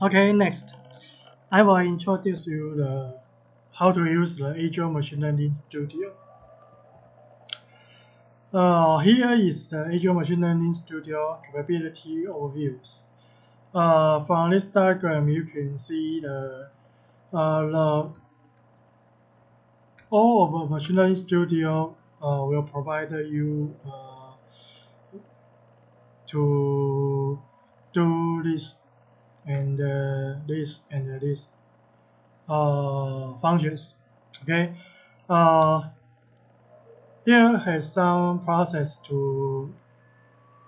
Okay, next, I will introduce you how to use the Azure Machine Learning Studio. Here is the Azure Machine Learning Studio capability overviews. From this diagram, you can see the all of the Machine Learning Studio will provide you to do this and this functions. Okay. Uh, Here has some process to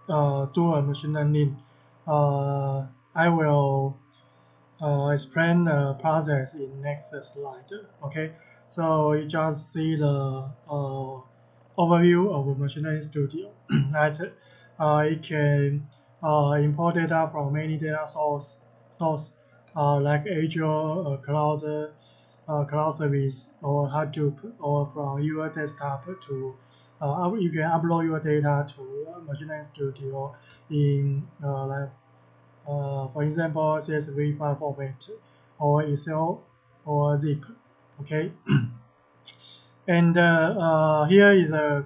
do a machine learning. Uh, I will explain the process in next slide. Okay, so you just see the overview of a machine learning studio. That it can import data from many data source like Azure, cloud service, or Hadoop, or from your desktop to you can upload your data to machine learning studio in for example, CSV file format, or Excel, or zip. Okay, and here is a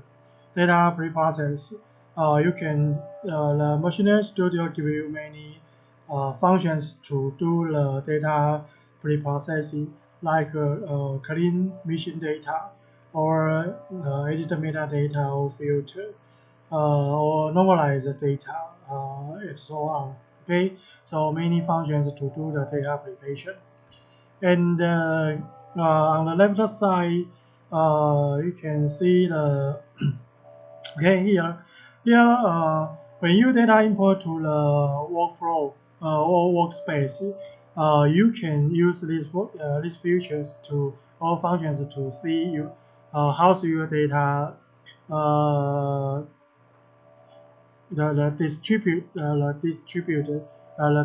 data preprocess. You can the Machine Learning Studio give you many functions to do the data preprocessing, like clean mission data, or edit metadata or filter, or normalize the data, and so on. Okay, so many functions to do the data preparation. And on the left side, you can see the okay here when you data import to the workflow or workspace, you can use these features to all functions to see how's your data uh, the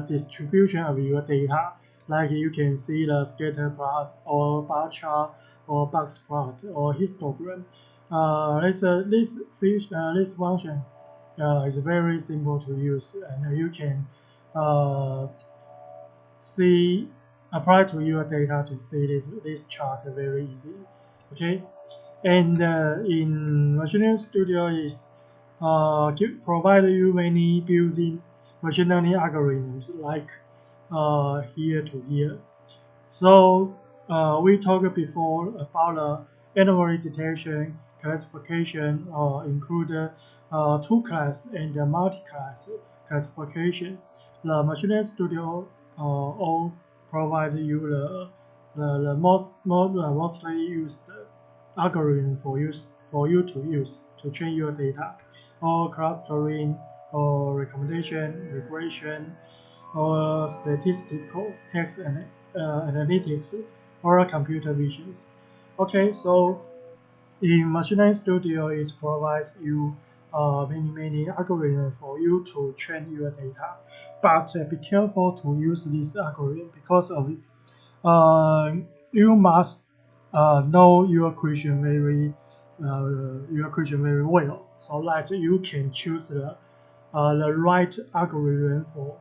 distribution of your data. Like you can see the scatter plot or bar chart or box plot or histogram. This function is very simple to use, and you can uh, see apply to your data to see this chart very easy. Okay, and in Machine Learning Studio is provide you many built-in machine learning algorithms like here to here. So we talked before about the anomaly detection, classification, include two class and multi-class classification. The Machine Learning Studio all provide you the mostly used algorithm for you to use to train your data, or clustering, or recommendation, regression, or statistical text and analytics, or computer visions. Okay, so in Machine Learning Studio, it provides you many algorithms for you to train your data. But be careful to use this algorithm because of uh, you must know your question very well, so that you can choose the right algorithm for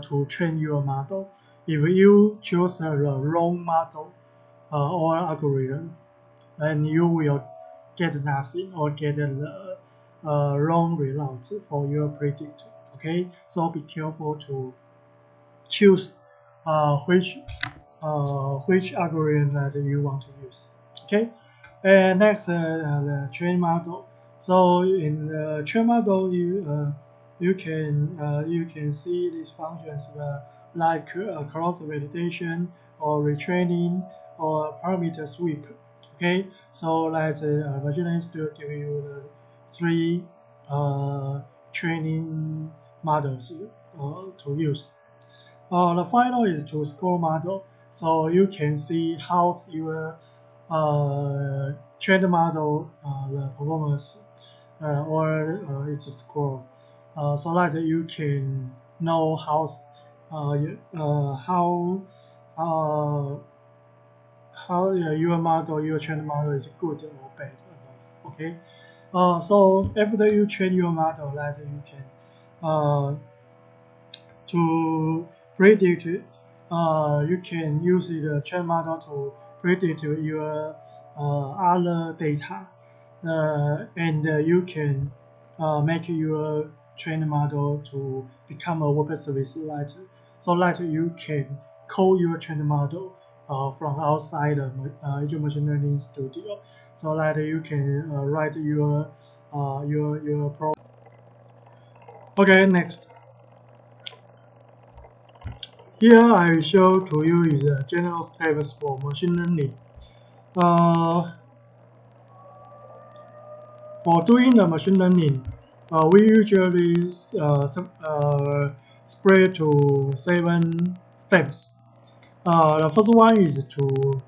to train your model. If you choose the wrong model or algorithm, then you will get nothing or get the wrong results for your predict. Okay, so be careful to choose which algorithm that you want to use. Okay, and next the train model. So in the train model, you can see these functions like cross validation or retraining or parameter sweep. Okay, so that Machine Learning Studio give you the three uh, training models to use. The final is to score model, so you can see how your trained model the performance or its score, so that you can know how uh, your model, your trained model is good or bad. Okay, so after you train your model, that you can to predict you can use the train model to predict your other data, and you can make your train model to become a web service so that you can call your train model from outside Azure Machine Learning Studio, so that you can write your program. Okay, next. Here I show to you is general steps for machine learning. Uh, for doing the machine learning, we usually spread to 7 steps. The first one is to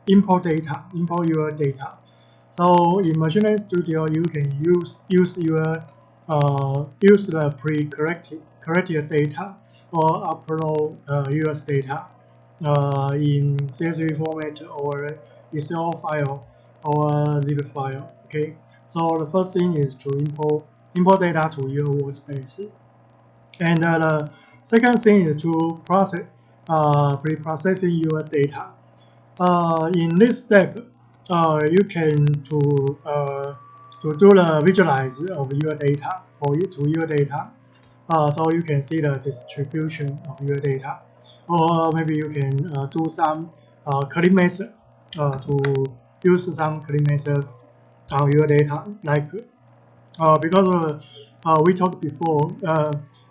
import your data. So in Machine Learning Studio, you can use the corrected data or upload your data in CSV format or Excel file or zip file. Okay. So the first thing is to import data to your workspace, and the second thing is to pre-processing your data. In this step, you can to do the visualize of your data to your data, so you can see the distribution of your data, or maybe you can do some clean method to use some clean method on your data, like because we talked before,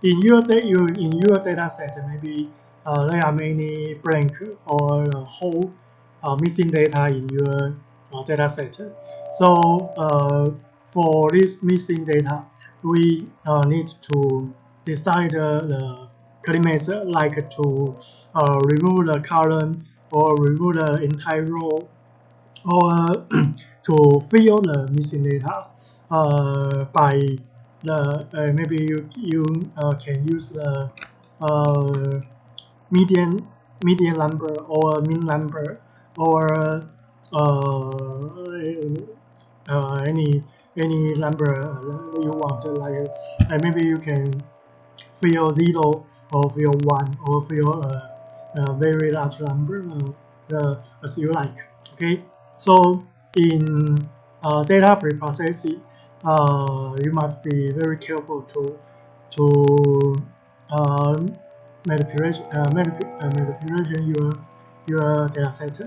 in your data set, maybe there are many blank or whole missing data in your data set. So for this missing data, we need to decide the clean method, like to remove the column or remove the entire row, or to fill the missing data by the maybe you can use the uh, median number or mean number, or any number you want, like maybe you can fill 0 or fill 1 or fill a very large number as you like. Okay, so in data preprocessing, you must be very careful to manipulation your data set.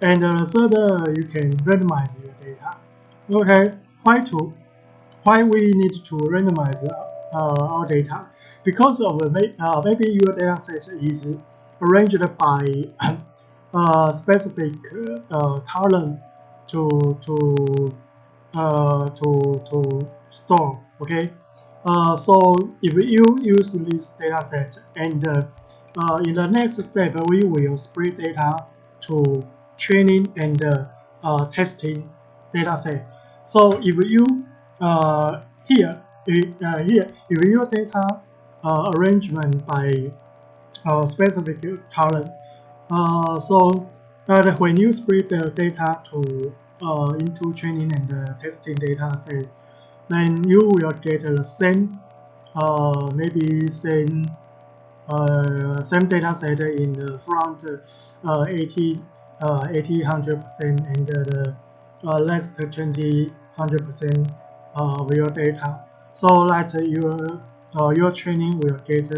And third, you can randomize your data. Okay, why we need to randomize our data? Because of maybe your data set is arranged by specific column to to to store. Okay, so if you use this data set, and in the next step we will split data to training and testing data set. So if you if your data arrangement by specific column, so when you split the data to into training and testing data set, then you will get the same maybe same data set in the front 100%, and the last 100% of your data, so that your training will get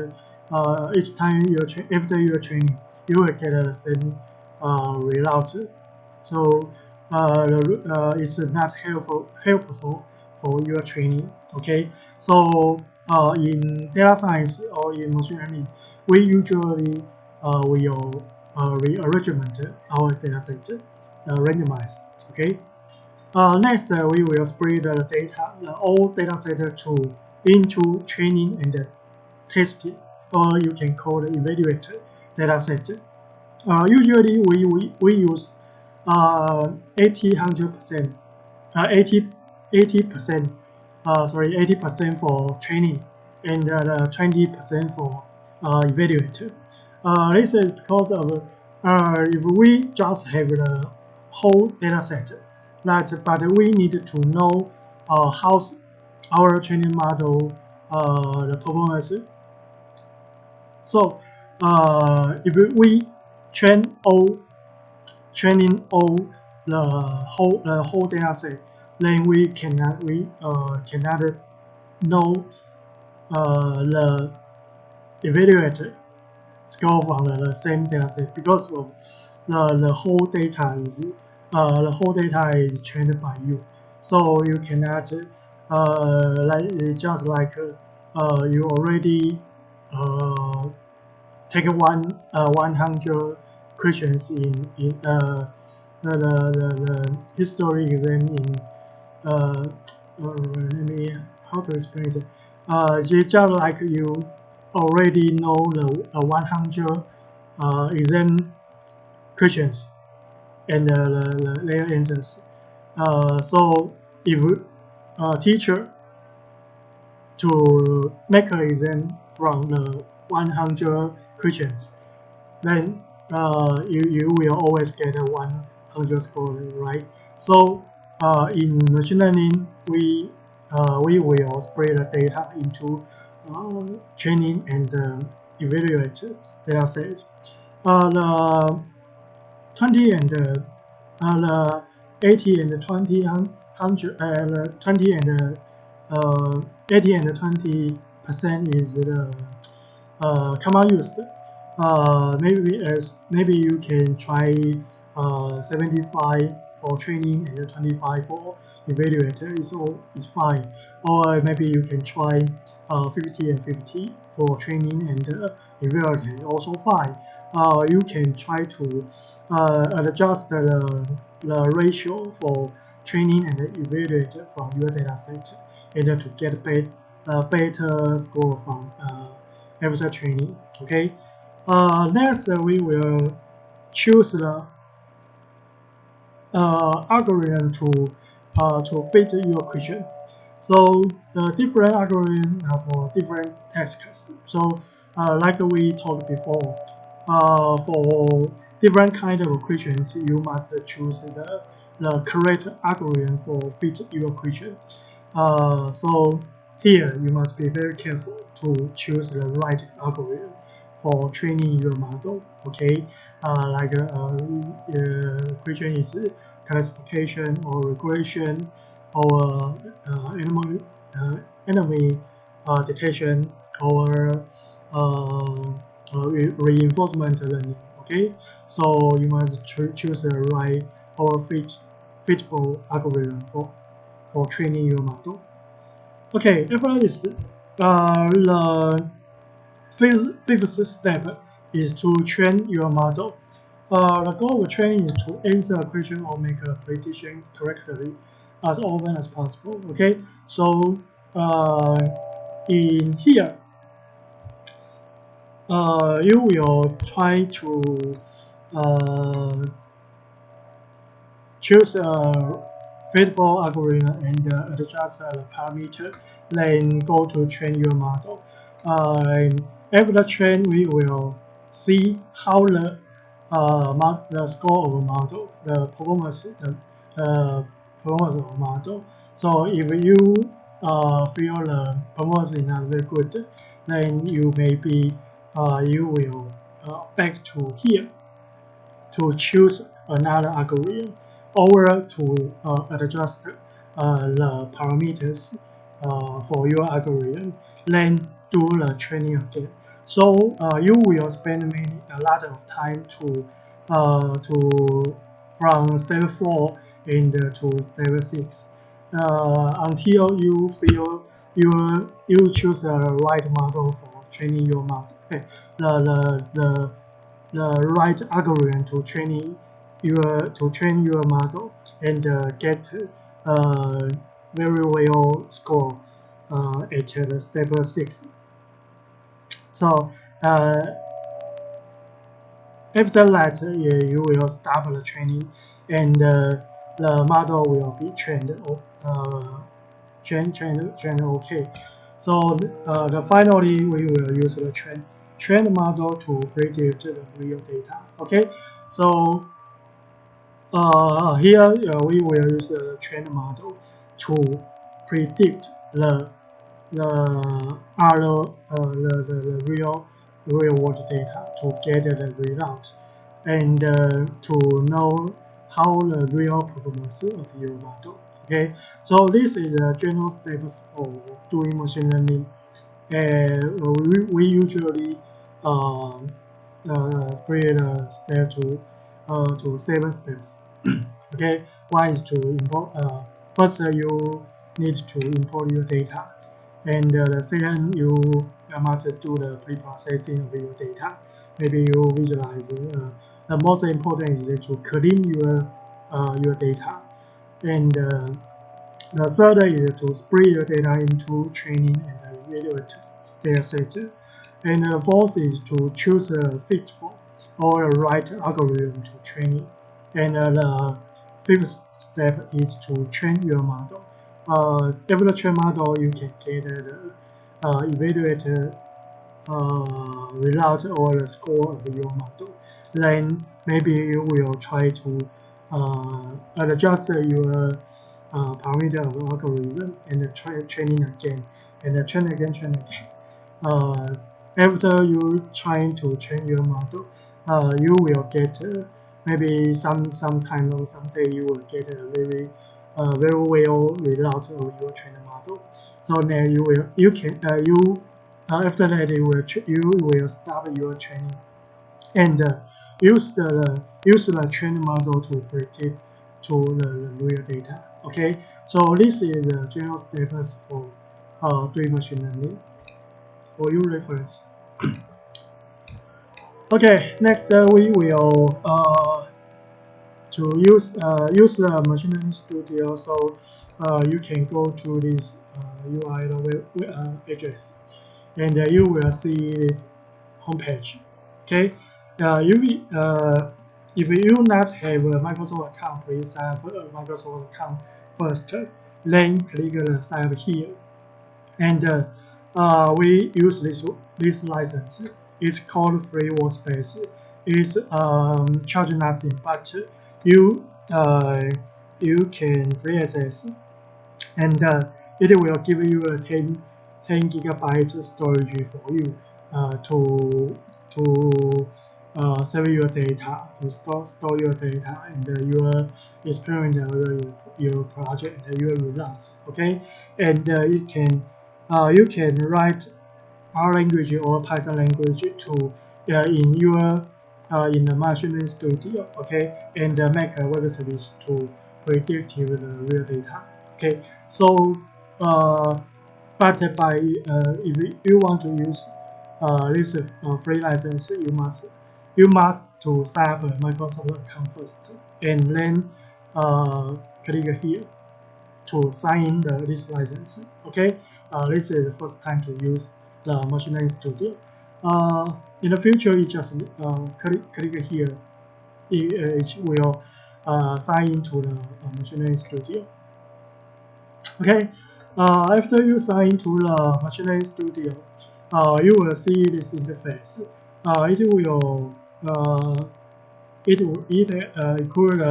each time after your training you will get the same result. So it's not helpful for your training. Okay, so in data science or in machine learning, we usually will rearrangement our data set, randomize. Okay. Next, we will split the data, the all data set into training and testing, or you can call it evaluate data set. Usually, we use 80% 80% 80% for training, and 20% for evaluate. This is because of if we just have the whole data set, but we need to know how our training model the performance. So if we training all the whole data set, then we cannot know the evaluated score from the same data set because of the whole data is trained by you, so you cannot just like you already take 100 questions in the history exam in let me how to explain it. Just like you already know the 100 exam questions and their answers. So if a teacher to make an exam from the 100 questions, then you will always get a 100 score, right? So in machine learning, we will spread the data into training and evaluate data sets. The 20 and the 80 and 20 100 the 20 and 80 and 20% is the common used. Maybe you can try 75 for training and 25 for evaluator. It's fine. Or maybe you can try 50 and 50 for training and evaluator. Also fine. You can try to adjust the ratio for training and evaluator from your dataset and to get better score from after training. Okay. Next, we will choose the algorithm to fit your question. So the different algorithms are for different tasks. So like we talked before, for different kind of questions, you must choose the correct algorithm for fit your question. So here you must be very careful to choose the right algorithm for training your model. Okay, question is classification or regression or enemy detection or reinforcement learning. Okay, so you must choose the right or fitful algorithm for training your model. Okay, after this, the fifth step is to train your model. The goal of training is to answer a question or make a prediction correctly as often as possible. Okay, so in here, you will try to choose a fitable algorithm and adjust the parameter, then go to train your model. After the train, we will see how the score of a model, the performance of a model. So if you feel the performance is not very good, then you will back to here to choose another algorithm or to adjust the parameters for your algorithm, then do the training again. So you will spend a lot of time to from step 4 and to step 6 until you feel you choose the right model for training your model. Okay. The right algorithm to train your model and get very well score at the step 6. So after that, you will stop the training and the model will be trained okay. So finally we will use the trained model to predict the real data. Okay, so here we will use the trained model to predict the real real world data to get the result and to know how the real performance of your model. Okay, so this is the general steps for doing machine learning. We usually um, split the step to 7 steps. Okay, one is to import. First, you need to import your data, and the second, you must do the pre-processing of your data. Maybe you visualize. The most important is to clean your data, and the third is to split your data into training and evaluate data set. And the fourth is to choose a fit or the right algorithm to train it. And the fifth step is to train your model. Every train model, you can get the evaluate result or the score of your model. Then maybe you will try to adjust your parameter of algorithm and try training again and train again. After you trying to train your model, you will get maybe sometime or someday you will get a very well result of your trained model. So then you can after that you will start your training and use the trained model to predict to the real data. Okay, so this is the general steps for doing machine learning for your reference. Okay, next we will to use the machine learning studio. So you can go to this URL address, and you will see this homepage. Okay, if you not have a Microsoft account, please sign up a Microsoft account first. Then click the sign up here, and we use this license. It's called free workspace. It's charge nothing, but you you can free access, and it will give you a 10 gigabyte storage for you to save your data, to store your data and your experiment, your project, your results. Okay, and you can write R language or Python language to in your in the machine learning studio. Okay, and make a web service to predict the real data. Okay, so but if you want to use this free license, you must to sign up a Microsoft account first, and then click here to sign in this license. Okay, this is the first time to use the machine learning studio. In the future, you just click here. It will sign into the machine learning studio. Okay, after you sign into the machine learning studio, you will see this interface. It will include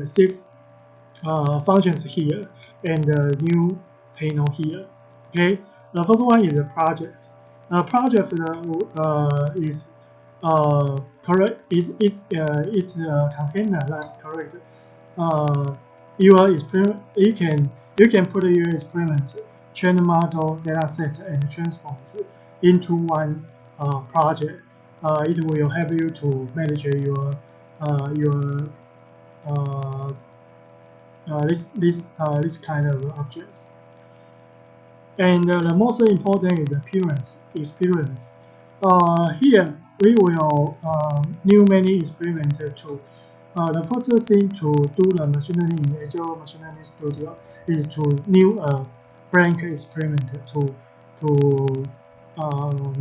6 functions here and a new panel here. Okay, the first one is the projects. Projects is correct. It's a container that correct. Your experiment. You can put your experiment, train model, data set, and transforms into one project. It will help you to manage your uh, this kind of objects. And the most important is experience. Here we will new many experiments to. The first thing to do the machine learning in Azure Machine Learning Studio is to new a blank experiment to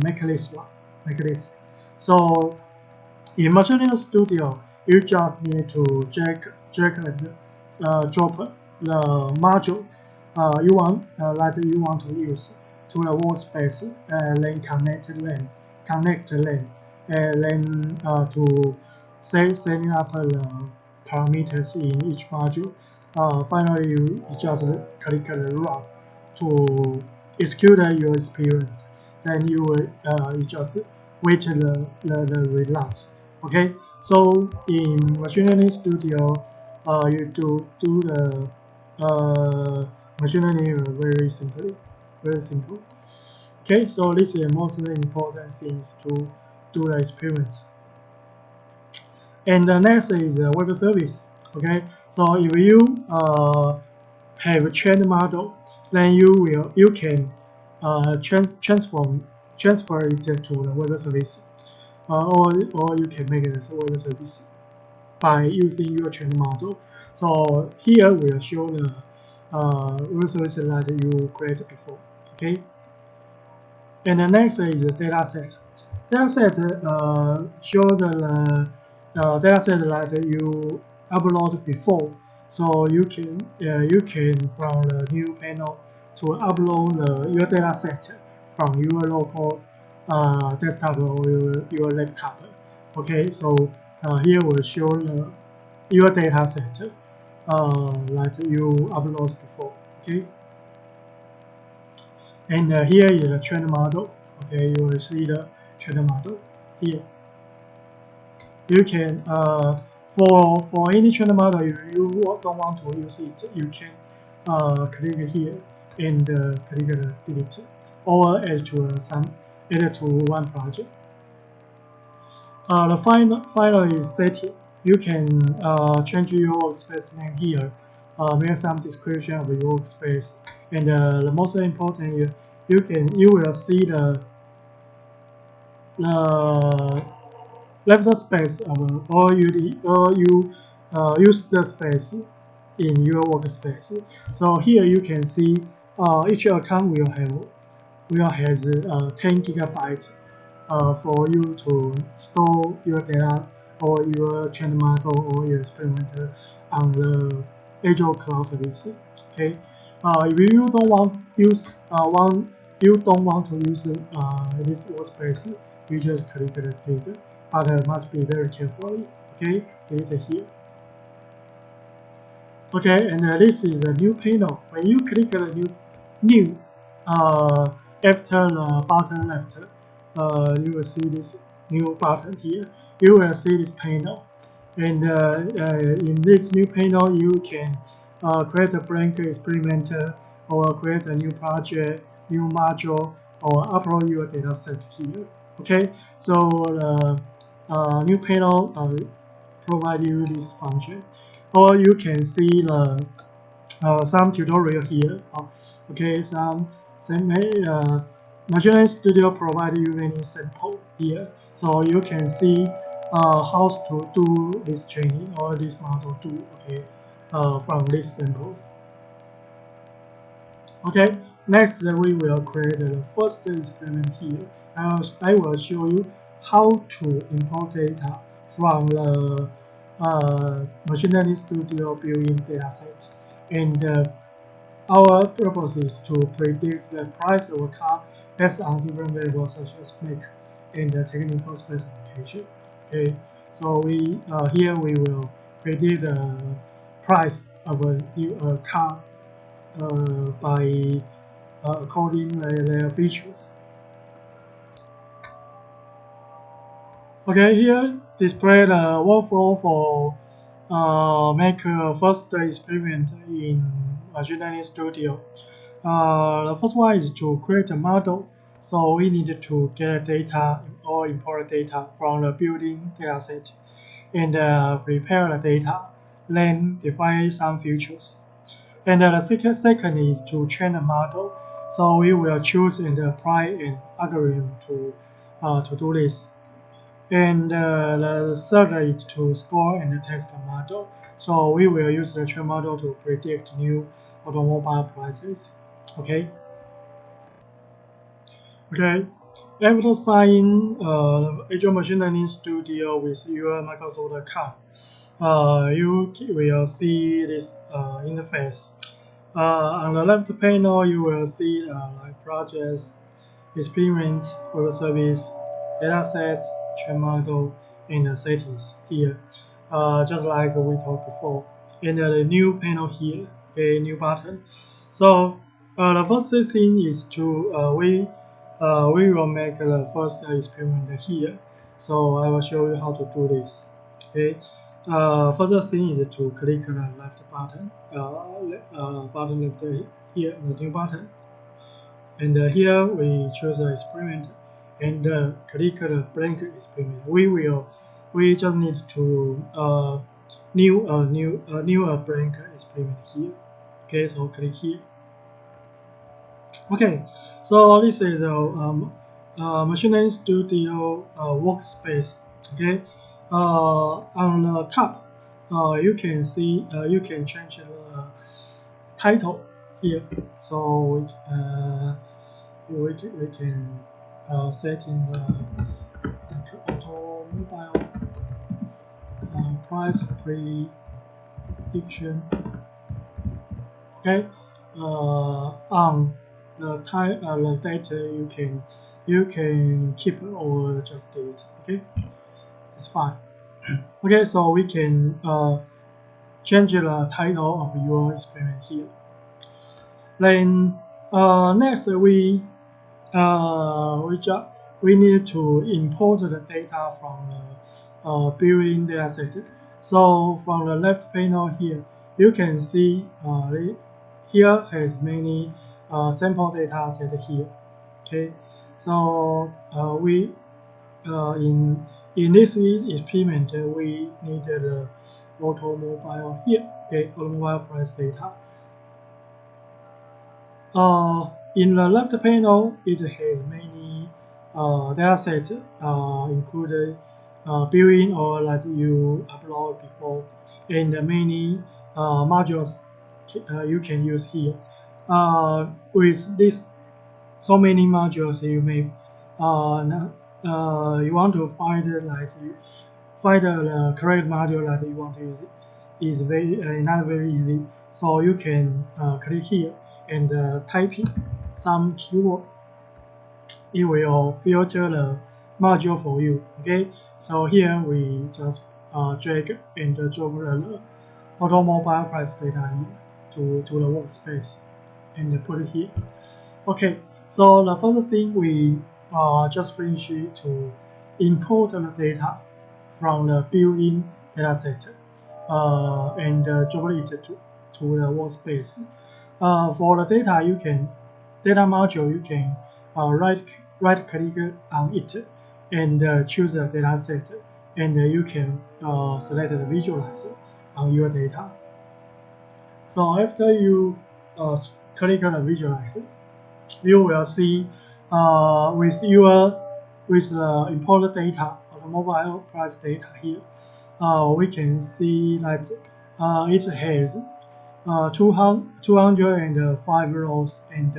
make this one, make this. So in Machine Learning Studio, you just need to drag and drop the module that you want to use to the workspace, then connect them, and then to setting up the parameters in each module. Finally, you just click the run to execute your experiment. then you just wait the results. Okay, so in Machine Learning Studio, you do the machine learning very simply, very simple. Okay, so this is the most important things to do the experiments. And the next is web service. Okay, so if you have a trained model, then you can transfer it to the web service, or you can make it as a web service by using your trained model. So here we'll show the web service that you created before. Okay, and the next is the data set. Data set show the data set that you upload before, so you can from the new panel to upload your data set from your local desktop or your laptop. Okay, so here will show your data set that you upload before. Okay, and here is the trained model. Okay, you will see the trained model here. You can for any trained model, if you don't want to use it, you can click here and click the delete or add to one project. The final is setting. You can change your workspace name here, make some description of your workspace, and the most important you will see the left space or you use the space in your workspace. So here you can see each account will has 10 gigabytes for you to store your data or your trained model or your experiment on the Azure cloud service. Okay, if you don't want you don't want to use this workspace, you just click the delete, but must be very careful. Okay, delete here. Okay, and this is a new panel. When you click the new after the button left, you will see this new button here. You will see this panel, and in this new panel, you can create a blank experiment or create a new project, new module, or upload your data set here. Okay, so the new panel provide you this function, or you can see the some tutorial here. Okay, Machine Learning Studio provide you many sample here, so you can see how to do this training or this model do. Okay, from these samples. Okay, next we will create the first experiment here. I will show you how to import data from the Machine Learning Studio built-in dataset. And our purpose is to predict the price of a car based on different variables such as make and the technical specification. Okay, so here we will predict the price of a car by according to their features. Okay, here display the workflow for make a first experiment in Machine Learning Studio. The first one is to create a model. So we need to get data or import data from the building dataset and prepare the data, then define some features. And the second is to train a model. So we will choose and apply an algorithm to do this. And the third is to score and test the model. So we will use the train model to predict new automobile prices. Okay. Okay. After signing Azure Machine Learning Studio with your Microsoft account, you will see this interface. On the left panel, you will see like projects, experience, web service, datasets, train model, and the settings here. Just like we talked before. And the new panel here, a new button. So the first thing is to we we will make the first experiment here. So I will show you how to do this. Okay. First thing is to click the left button, button left here, the new button, and here we choose the experiment and click the blank experiment. We just need to new a blank experiment here. Okay, so click here. Okay, so this is a machine learning studio workspace. Okay, on the top, you can see you can change the title here. So we can set in the automobile price prediction. Okay, on the data you can keep or just delete. Okay, it's fine. Okay, so we can change the title of your experiment here. Then next we need to import the data from the built-in dataset. So from the left panel here, you can see here has many sample data set here. Okay, so we in this experiment we need the automobile here. Okay, automobile price data. In the left panel, it has many datasets included built-in or that you upload before, and many modules you can use here. With this so many modules, you may you want to find the correct module that you want to use is not very easy. So you can click here and type in some keyword. It will filter the module for you. Okay, so here we just drag and drop the automobile price data here to the workspace and put it here. Okay, so the first thing we just finish to import the data from the built-in dataset and drop it to the workspace. For the data module, you can right click on it and choose the dataset, and you can select the visualizer on your data. So after you click on the visualizer, you will see with the imported data, the mobile price data here, we can see that it has 205 rows and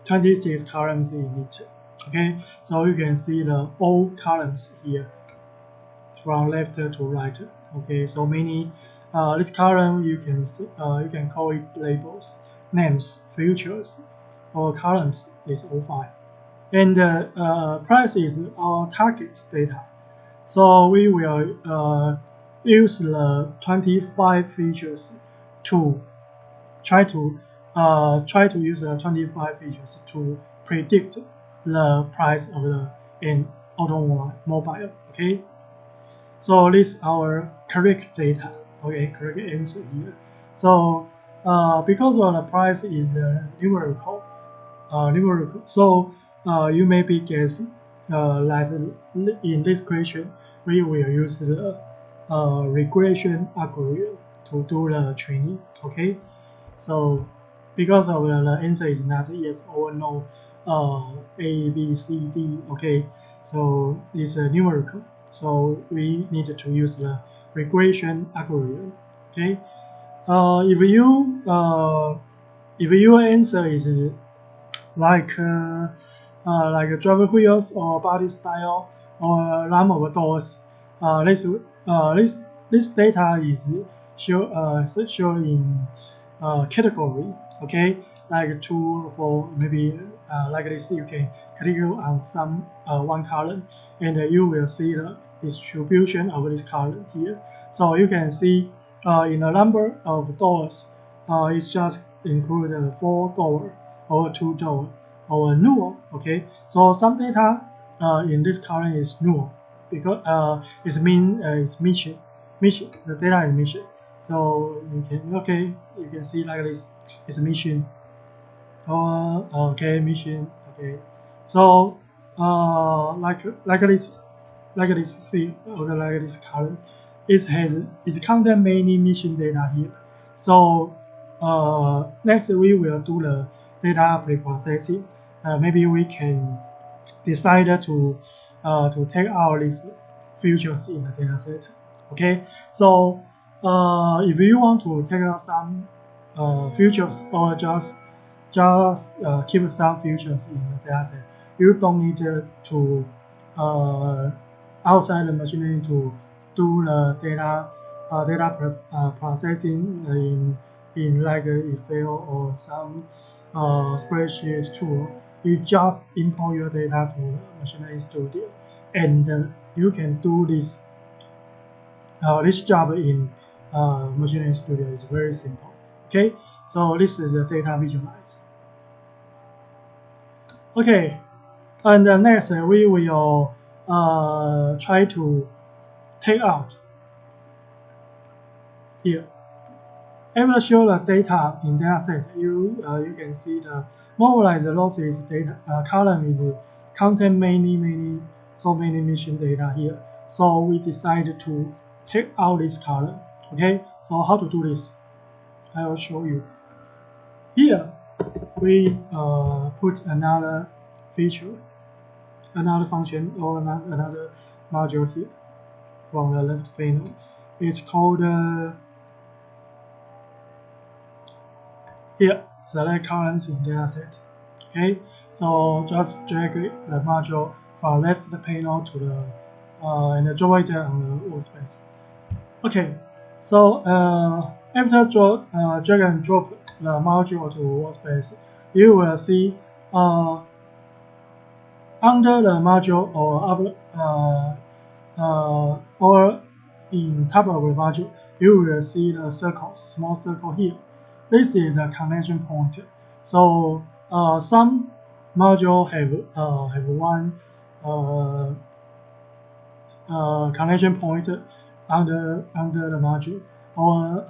26 columns in it. Okay, so you can see the all columns here from left to right. Okay, so many this column you can call it labels, names, features, or columns is all fine. And price is our target data. So we will use the 25 features to try to use the 25 features to predict the price of an automobile. Okay, so this is our correct data. Okay, correct answer here. So because of the price is numerical, so you may be guessing that in this question we will use the regression algorithm to do the training. Okay, so because of the answer is not yes or no, A, B, C, D. Okay, so it's numerical. So we need to use the regression algorithm. Okay, if your answer is like driver wheels or body style or number of doors, this data is shown in category. Okay, like 2 for maybe like this, you can click on some one column and you will see the distribution of this column here. So you can see in the number of doors, it's just include 4 doors or 2 doors. or null. Okay, so some data in this column is null because it's mission. The data is mission. So you can see like this. It's mission. Okay, mission. Okay, so like this field or like this column, it contain many mission data here. So next we will do the data preprocessing. Maybe we can decide to take out these features in the data set. Okay, so if you want to take out some features or just keep some features in the data set, you don't need to outside the machine learning to do the data processing in like Excel or some spreadsheet tool. You just import your data to the machine learning studio, and you can do this job in machine learning studio. Is very simple. Okay, so this is the data visualize. Okay, and next we will try to take out here. After show the data in dataset, you can see the normalized losses data column is contain many mission data here. So we decided to take out this column. Okay, so how to do this? I will show you. Here we put another feature, another function or another module here from the left panel. It's called here select columns in dataset. Okay, so just drag the module from left panel to the and drop it on the workspace. Okay, so after drag and drop the module to workspace, you will see under the module or in top of the module, you will see the circles, small circle here. This is a connection point. So some module have one connection point under the module, or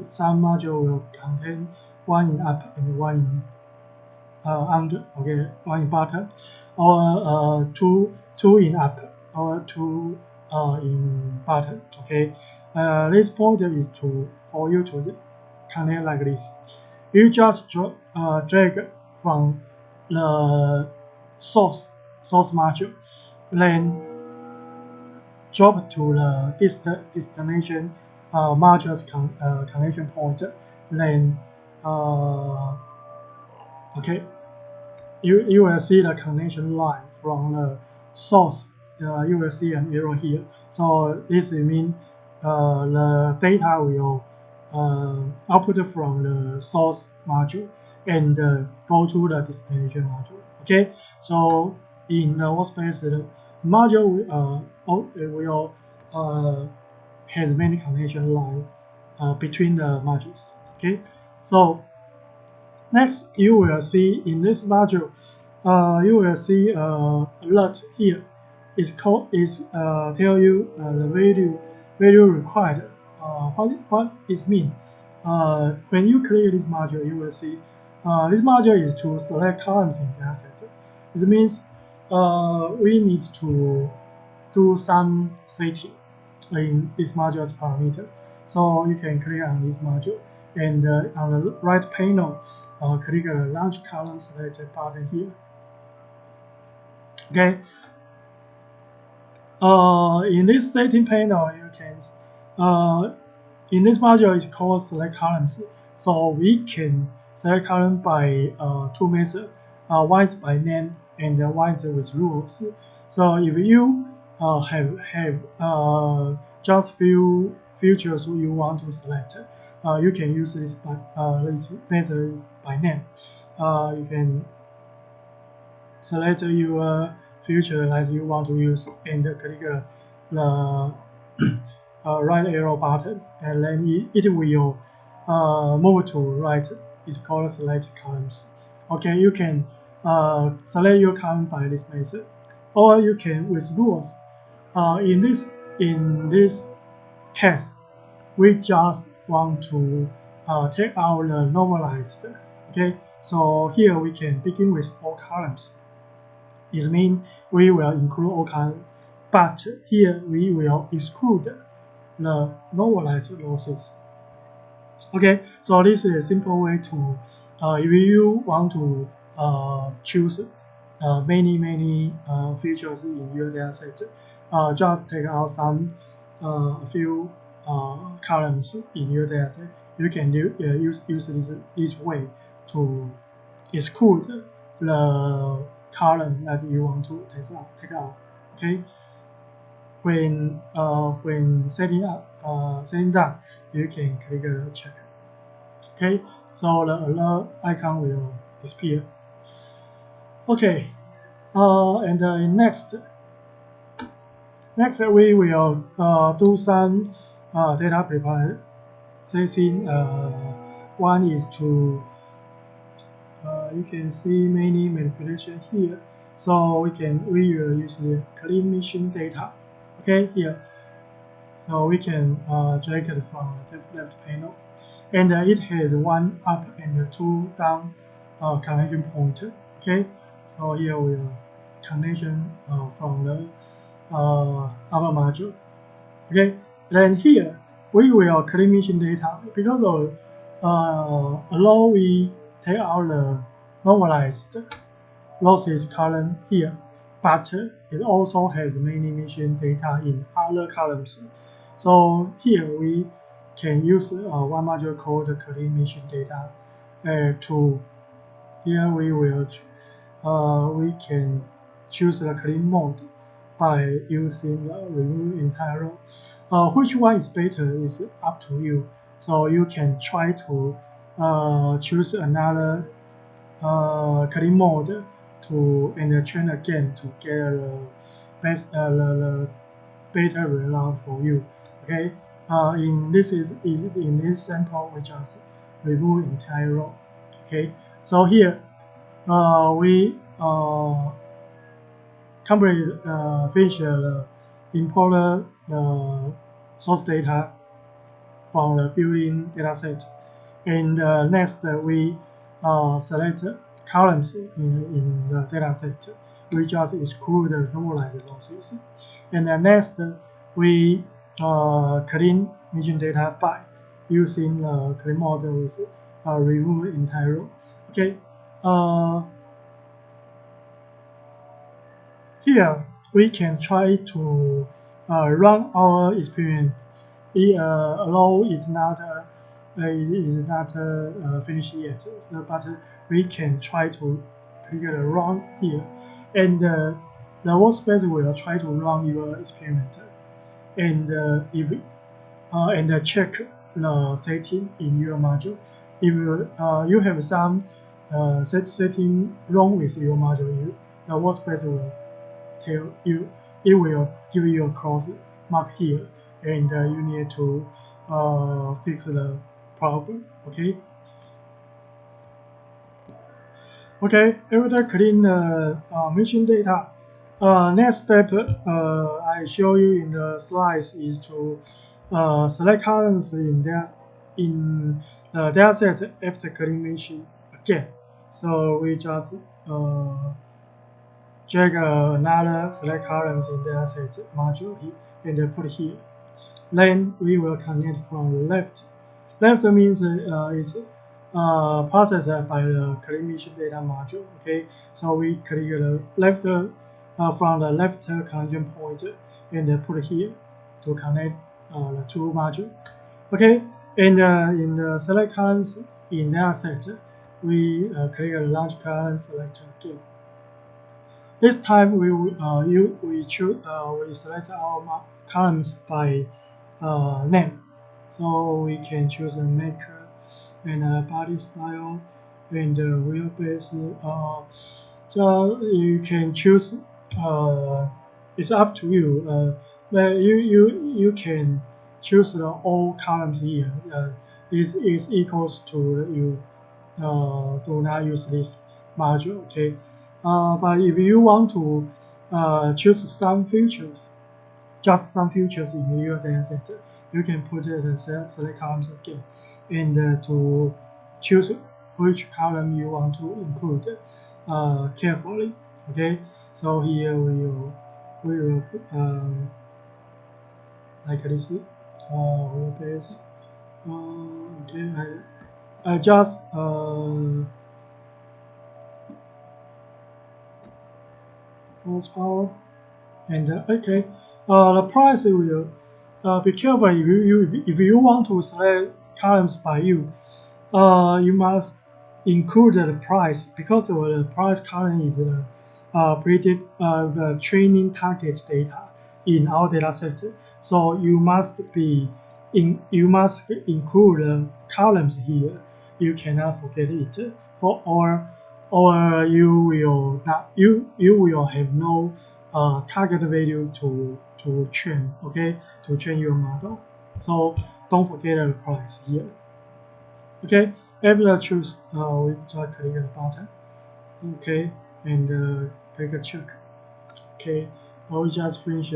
some module will contain one in up and one in under, okay, one in bottom, or two in up, or two in bottom. Okay, this point is for you to connect like this. You just drag from the source module, then drop to the destination module's connection point, then okay, you will see the connection line from the source. You will see an arrow here. So this will mean the data will output from the source module and go to the destination module. Okay, so in the workspace, the module will has many connection lines between the modules. Okay, so next, you will see in this module, you will see alert here. It's tell you the value required. What it mean? When you click this module, you will see this module is to select columns in dataset. It means we need to do some setting in this module's parameter. So you can click on this module, and on the right panel, click the launch column selected button here. Okay. In this setting panel, you can in this module is called select columns. So we can select column by two methods. One is by name and one is with rules. So if you have just few features you want to select, you can use this method by name. You can select your feature that you want to use and click the right arrow button, and then it will move to right. It's called select columns. Okay, you can select your column by this method, or you can with rules. In this case, we just want to take out the normalized. Okay, so here we can begin with all columns. It means we will include all columns, but here we will exclude the normalized losses. Okay, so this is a simple way to, if you want to choose many features in your dataset, just take out some a few columns in your dataset. You can use this way to exclude the column that you want to take out. Okay, when setting that, you can click the check. Okay, so the alert icon will disappear. Okay, and next we will do some data preparation. One is to you can see many manipulation here. So we will use the clean mission data. Okay, here. So we can drag it from the left panel, and it has one up and two down connection point. Okay, so here we have connection from the upper module. Okay, then here we will clean mission data because of although we take out the normalized losses column here, but it also has many mission data in other columns. So here we can use one module called clean mission data to here we can choose the clean mode by using the remove entire row. Which one is better is up to you. So you can try to choose another clean mode and train again to get the better result for you. Okay. In this sample, we just remove entire row. Okay. So here we complete finish the import source data from the built-in dataset, and next we select columns in the dataset. We just exclude the normalized losses, and then next we clean mission data by using the clean model with remove entire row. Okay. Here we can try to run our experiment. Although it's not finished yet, so, but we can try to click the run here, and the workspace will try to run your experiment, and and check the setting in your module. If you have some setting wrong with your module, the workspace will tell you, it will give you a cross mark here, and you need to fix the problem. Okay. Okay, after clean the mission data, next step I show you in the slides is to select columns in the dataset after clean mission again. So we just drag another select columns in dataset module here and put here. Then we will connect from the left. Left means it's processed by the clean mission data module. Okay, so we click the left from the left connection point and put here to connect the two modules. Okay, and in the select columns in dataset, we click the launch column selector again. This time we select our columns by name, so we can choose a maker and a body style and wheelbase. So you can choose. It's up to you. But you can choose the all columns here. Is equals to you do not use this module. Okay. But if you want to choose some features, just some features in your dataset, you can put the select columns again, and to choose which column you want to include carefully. Okay, so here we will like this. We'll base. Okay, I just horsepower. And okay, the price will be careful if you want to select columns by you must include the price because the price column is the training target data in our data set. So you must include the columns here. You cannot forget it. Or you will have no target value to train, okay, to train your model. So don't forget the price here. Okay, after choose, we just click the button. Okay, and take a check. Okay, we just finish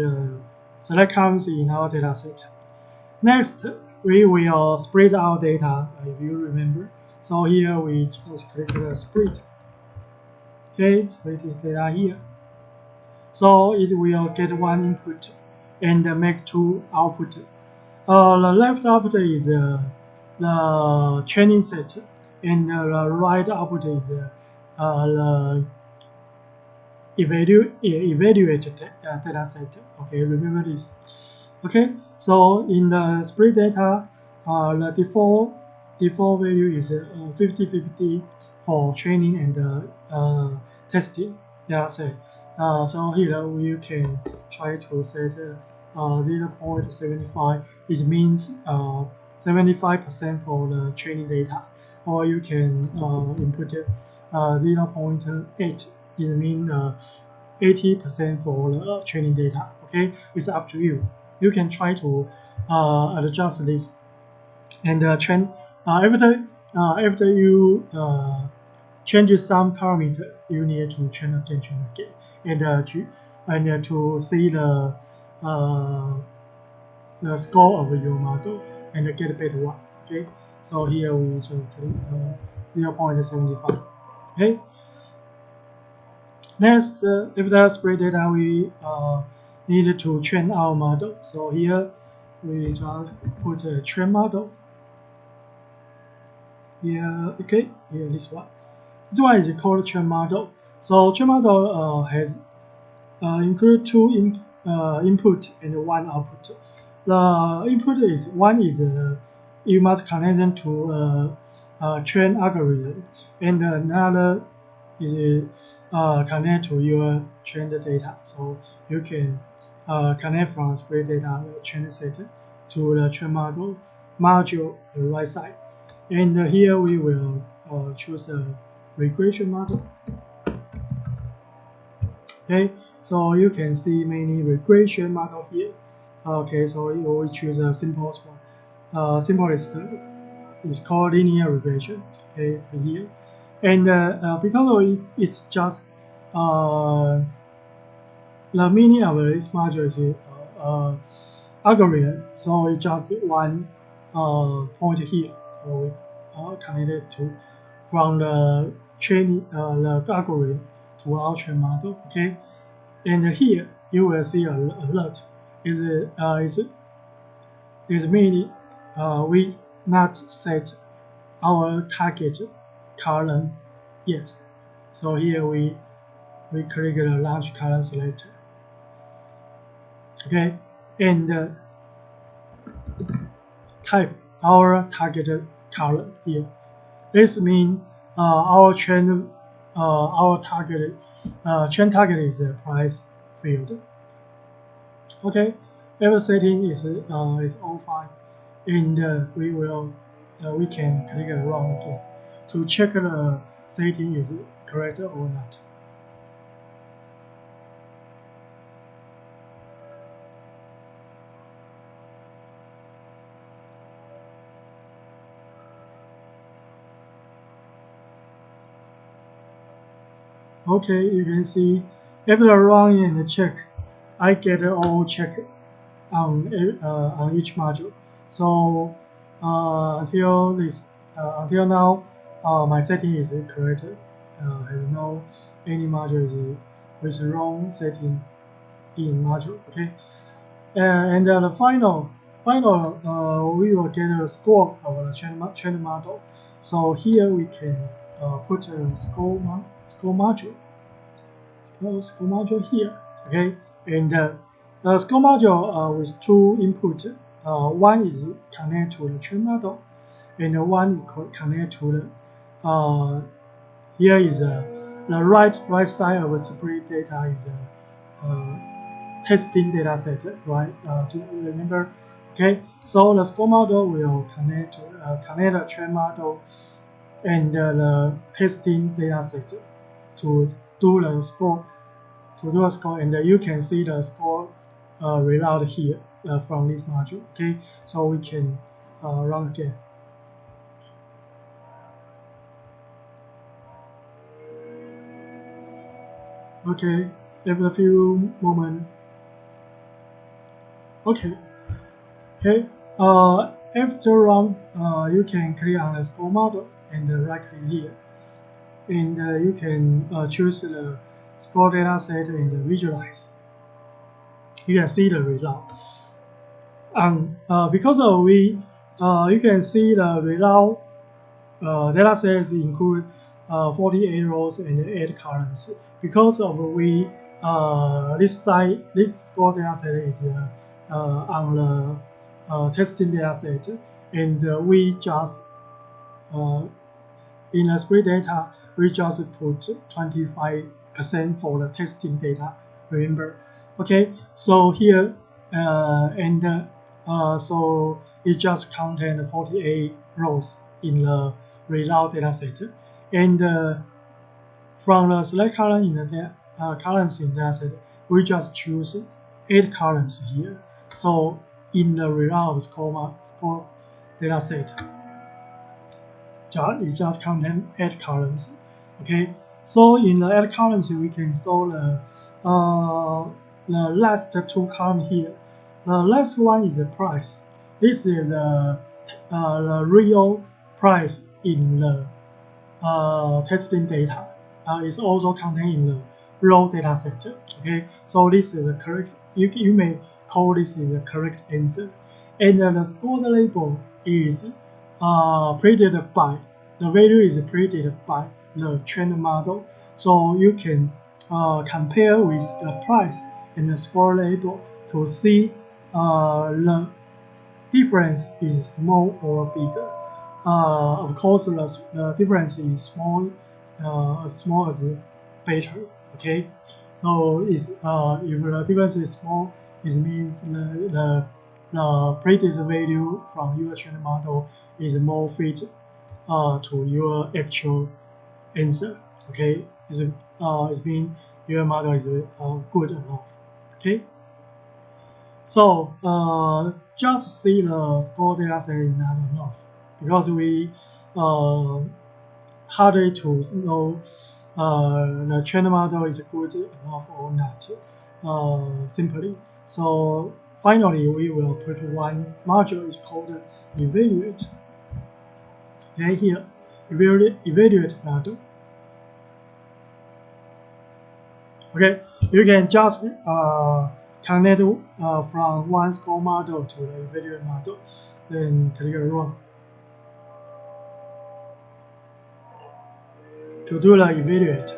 select columns in our data set. Next, we will split our data, if you remember. So here we just click the split. Okay, split the data here. So it will get one input and make two output. The left output is the training set, and the right output is the evaluated data set. Okay, remember this. Okay, so in the split data, the default value is 50-50 for training and testing data set. So here we can try to set 0.75. It means 75% for the training data, or you can input 0.8. It means 80% for the training data. Okay, it's up to you. You can try to adjust this and train after you change some parameter, you need to train again, and to see the score of your model and get a better one. Okay, so here we just take 0.75. Okay. Next, after split data, we need to train our model. So here we just put a train model. Here, okay, here this one. This one is called train model. So train model has include two input and one output. The input is one is you must connect them to train algorithm, and another is connect to your trained data. So you can connect from split data the trained set to the train module on the right side. And here we will choose a regression model. Okay, so you can see many regression model here. Okay, so we choose a simplest one. Simplest is called linear regression. Okay, here, and because it's just the meaning of this module is algorithm, so it's just one point here. So we connected to from the training the algorithm to our train model. Okay, and here you will see a alert. Is meaning we not set our target column yet. So here we click the launch column selector. Okay, and type our targeted column here. This means our train target is the price field. Okay, every setting is all fine, and we can click run again to check the setting is correct or not. Okay, you can see after running and check, I get all check on each module. So until now, my setting is correct. Has no any module is with wrong setting in module. Okay, and the final we will get a score of the train model. So here we can put a score module. Score module here, okay, and the score module with two input, one is connected to the train model, and one is connected to the here is the right side of the split data is testing data set, right? Do you remember? Okay, so the score model will connect the train model and the testing data set to do the score and you can see the score result here from this module. Okay, so we can run again. Okay, after a few moments. Okay, okay. After run, you can click on the score model and right click here, and you can choose the score data set and visualize. You can see the result. Because of you can see the result data sets include 48 rows and 8 columns. Because of this score data set is on the testing data set, and we just in the split data we just put 25% for the testing data. Remember, okay? So here so it just contains 48 rows in the result data set, and from the select column in the columns in data set, we just choose 8 columns here. So in the result score data set, it just contains 8 columns. Okay, so in the 8 columns we can show the last 2 columns here. The last one is the price. This is the real price in the testing data. It's also contained in the raw data set. Okay, so this is the correct. You may call this is the correct answer. And the scored label is printed by the value is printed by the trained model. So you can compare with the price and the score label to see the difference is small or bigger. Of course, the difference is small, as small as better. Okay, so if the difference is small, it means the predicted value from your trained model is more fit to your actual answer. Okay, it means your model is good enough. Okay. So just see the score data set is not enough because we harder to know the trained model is good enough or not simply. So finally, we will put one module is called evaluate. Okay, here evaluate module. Okay, you can just connect from one score model to the evaluate model, then click run to do the evaluate.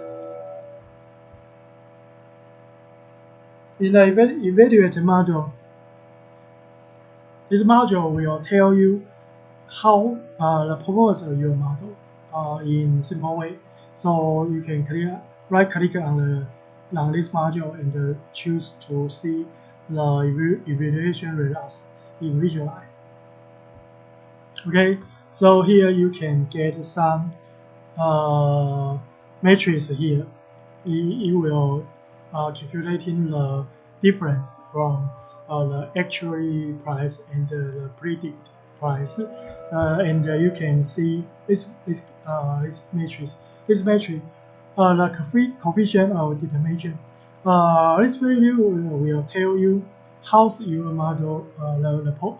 In the evaluate module, this module will tell you how the performance of your model in simple way. So you can right click on this module and choose to see the evaluation results in Visualize. Okay, so here you can get some matrix here. It will calculating the difference from the actual price and the predict price, and you can see this matrix. This matrix the coefficient of determination. This value will tell you how's your model,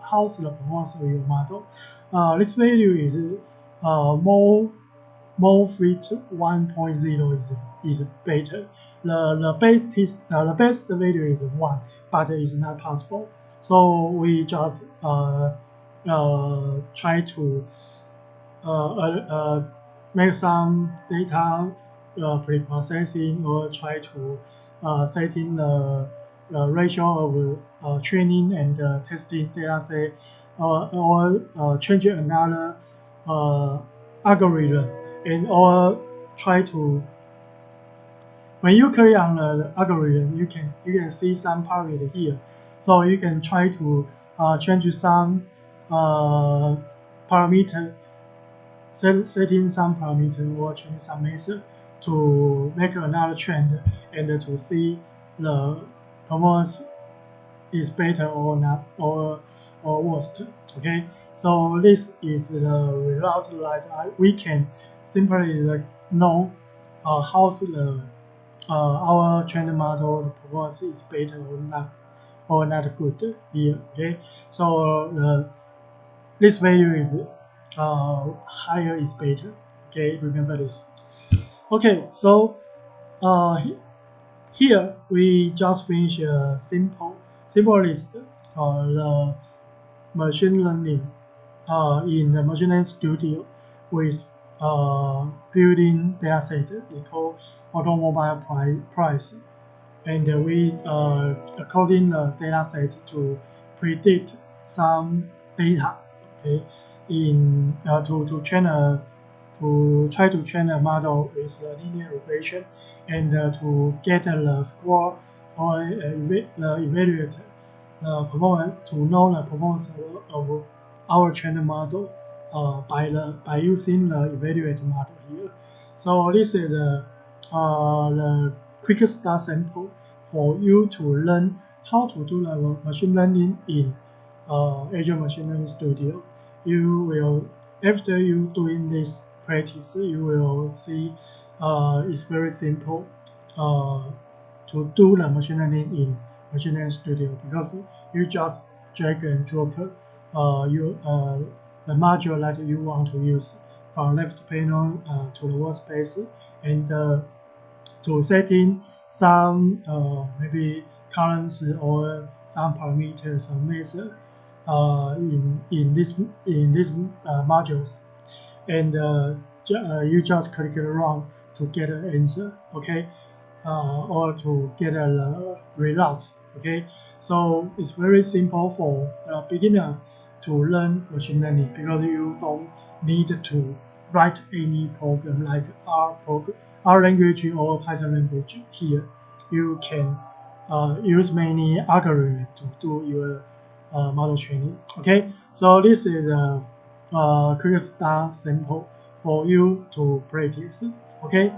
how's the performance of your model. This value is more fit 1.0 is better. The best value is 1, but it's not possible. So we just try to make some data pre-processing or try to setting the ratio of training and testing data set or change another algorithm and or try to when you carry on the algorithm you can see some parameter here, so you can try to change some parameter setting some parameter or change some method to make another trend and to see the performance is better or not or worst. Okay, so this is the result that we can simply know how's the our trained model the performance is better or not good here. Okay, so this value is higher is better. Okay, remember this. Okay, so here we just finish a simple list the machine learning in the machine learning studio with building data set is called automobile price, and we according the data set to predict some data. Okay, in to try to train a model with a linear regression and to get the score or evaluate the performance to know the performance of our trained model by using the evaluate model here. So this is the quick start sample for you to learn how to do the machine learning in Azure Machine Learning Studio. You will, after you doing this practice, you will see it's very simple to do the machine learning in Machine Learning Studio because you just drag and drop the module that you want to use from left panel to the workspace and to setting some maybe columns or some parameters or method in these modules, and you just click around to get an answer, okay, or to get a results, okay. So it's very simple for a beginner to learn machine learning because you don't need to write any program like R language or Python language here. You can use many algorithms to do your model training. Okay, so this is a quick start sample for you to practice. Okay.